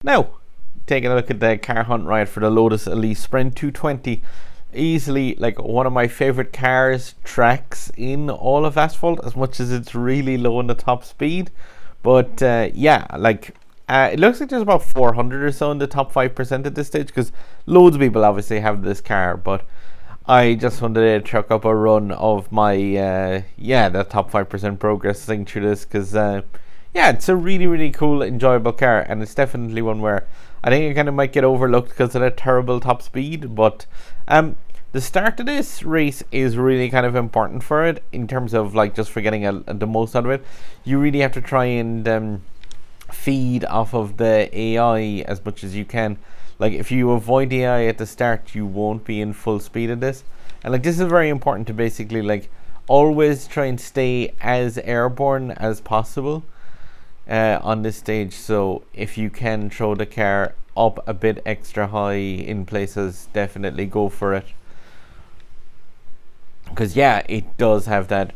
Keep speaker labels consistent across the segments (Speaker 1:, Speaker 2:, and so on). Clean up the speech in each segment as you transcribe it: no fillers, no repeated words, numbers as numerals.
Speaker 1: Now, taking a look at the car hunt Riot for the Lotus Elise Sprint 220. Easily like one of my favorite cars, tracks in all of Asphalt, as much as it's really low in the top speed. But yeah, like it looks like there's about 400 or so in the top 5% at this stage, because loads of people obviously have this car. But I just wanted to chuck up a run of my the top 5% progress thing through this, because yeah, it's a really cool, enjoyable car, and it's definitely one where I think it kind of might get overlooked because of that terrible top speed. But the start of this race is really kind of important for it, in terms of like just for getting the most out of it. You really have to try and feed off of the AI as much as you can. Like if you avoid AI at the start, you won't be in full speed of this. And like this is very important to basically like always try and stay as airborne as possible on this stage. So if you can throw the car up a bit extra high in places, definitely go for it, because yeah, it does have that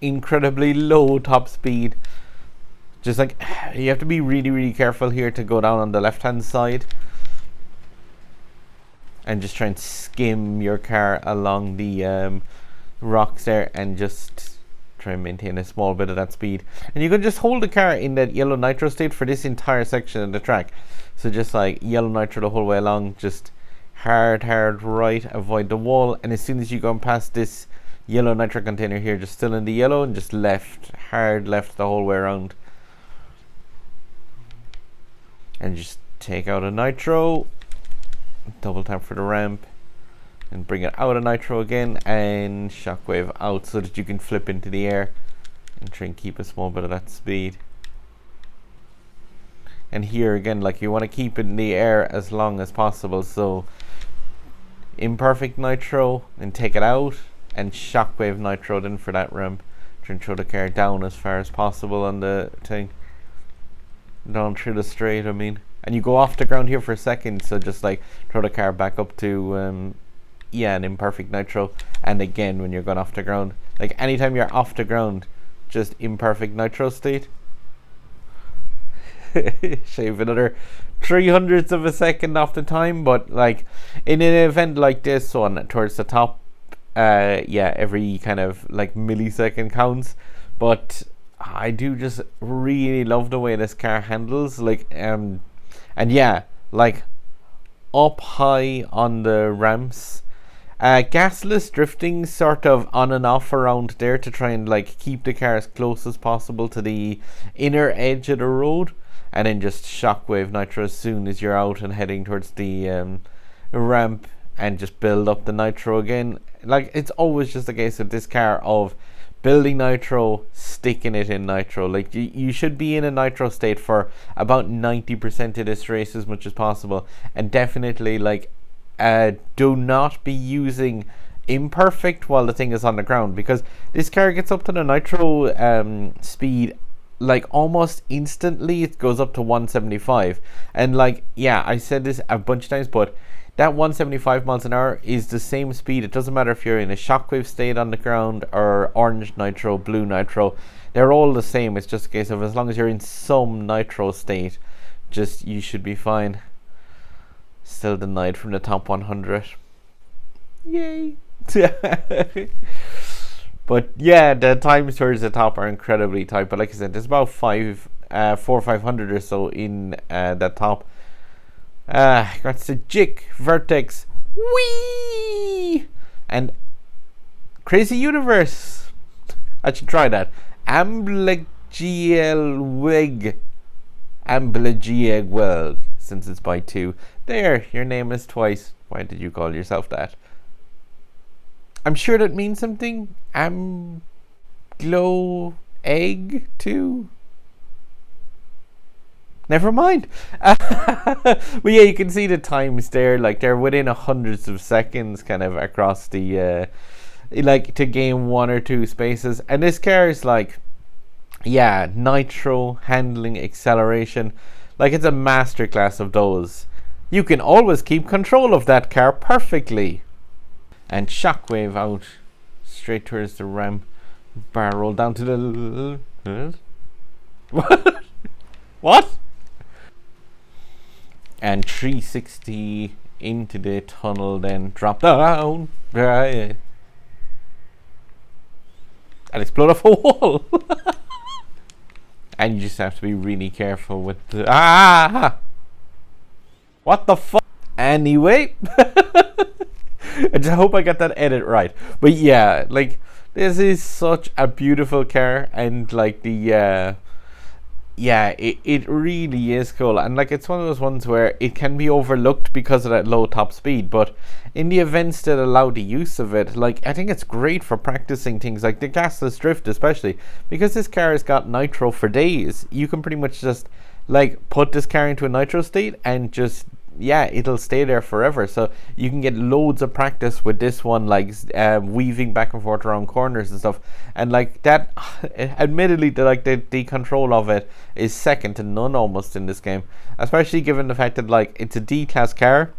Speaker 1: incredibly low top speed. Just like you have to be really careful here to go down on the left hand side and just try and skim your car along the rocks there, and just try and maintain a small bit of that speed. And you can just hold the car in that yellow nitro state for this entire section of the track. So just like yellow nitro the whole way along, just hard right, avoid the wall, and as soon as you go past this yellow nitro container here, just still in the yellow, and just hard left the whole way around, and just take out a nitro, double tap for the ramp, and bring it out of nitro again, and shockwave out, so that you can flip into the air and try and keep a small bit of that speed. And here again, like you want to keep it in the air as long as possible, so imperfect nitro and take it out, and shockwave nitro then for that ramp. Try and throw the car down as far as possible on the thing, down through the straight, I mean. And you go off the ground here for a second, so just like throw the car back up to an imperfect nitro. And again, when you're going off the ground, like anytime you're off the ground, just imperfect nitro state. Shave another 300ths of a second off the time. But like in an event like this one, towards the top, every kind of like millisecond counts. But I do just really love the way this car handles, like and yeah, like up high on the ramps, gasless drifting sort of on and off around there to try and like keep the car as close as possible to the inner edge of the road, and then just shockwave nitro as soon as you're out and heading towards the ramp, and just build up the nitro again. Like it's always just a case of this car of building nitro, sticking it in nitro. Like you should be in a nitro state for about 90% of this race as much as possible, and definitely like do not be using imperfect while the thing is on the ground, because this car gets up to the nitro speed like almost instantly. It goes up to 175, and like yeah, I said this a bunch of times, but that 175 miles an hour is the same speed. It doesn't matter if you're in a shockwave state on the ground or orange nitro, blue nitro. They're all the same. It's just a case of as long as you're in some nitro state, just you should be fine. Still denied from the top 100. Yay. But yeah, the times towards the top are incredibly tight. But like I said, there's about 400 or 500 or so in the top. That's the Jick, Vertex, Wee, and Crazy Universe. I should try that. Amblegielweg, since it's by 2. There, your name is twice. Why did you call yourself that? I'm sure that means something. Glow egg 2. Never mind. But yeah, you can see the times there, like they're within hundreds of seconds kind of across the like to gain 1 or 2 spaces. And this car is like, yeah, nitro, handling, acceleration, like it's a masterclass of those. You can always keep control of that car perfectly. And shockwave out straight towards the ramp, barrel down to the what? and 360 into the tunnel, then drop down, right, and explode off a wall. And you just have to be really careful with the what the fuck. Anyway, I just hope I got that edit right. But yeah, like, this is such a beautiful car, and like the yeah, it really is cool. And like, it's one of those ones where it can be overlooked because of that low top speed, but in the events that allow the use of it, like, I think it's great for practicing things like the gasless drift, especially because this car has got nitro for days. You can pretty much just like put this car into a nitro state and just, yeah, it'll stay there forever. So you can get loads of practice with this one, like weaving back and forth around corners and stuff. And like that, admittedly, the control of it is second to none almost in this game, especially given the fact that like it's a D-class car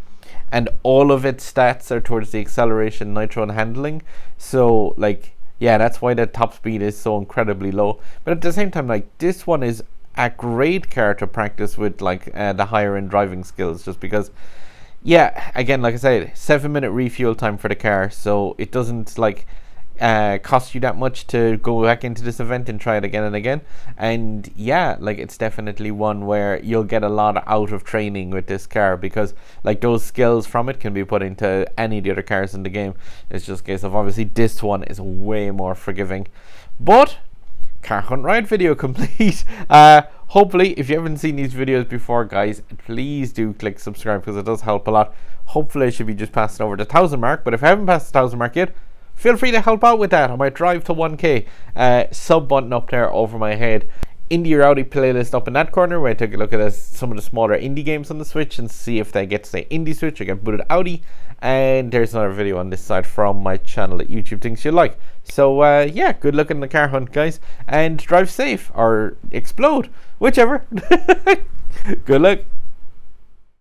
Speaker 1: and all of its stats are towards the acceleration, nitro, and handling. So like, yeah, that's why the top speed is so incredibly low. But at the same time, like, this one is a great car to practice with, like the higher end driving skills, just because, yeah, again, like I said, 7-minute refuel time for the car, so it doesn't like cost you that much to go back into this event and try it again and again. And yeah, like, it's definitely one where you'll get a lot out of training with this car, because like those skills from it can be put into any of the other cars in the game. It's just a case of, obviously, this one is way more forgiving. But Car Hunt Riot video complete. Hopefully, if you haven't seen these videos before, guys, please do click subscribe, because it does help a lot. Hopefully I should be just passing over the 1,000 mark, but if I haven't passed the 1,000 mark yet, feel free to help out with that. I might drive to 1k. Sub button up there over my head. Indie Rowdy playlist up in that corner, where I take a look at some of the smaller indie games on the Switch and see if they get to say indie Switch or get booted outie. And there's another video on this side from my channel that YouTube thinks you like. So yeah, good luck in the car hunt, guys, and drive safe or explode, whichever. Good luck.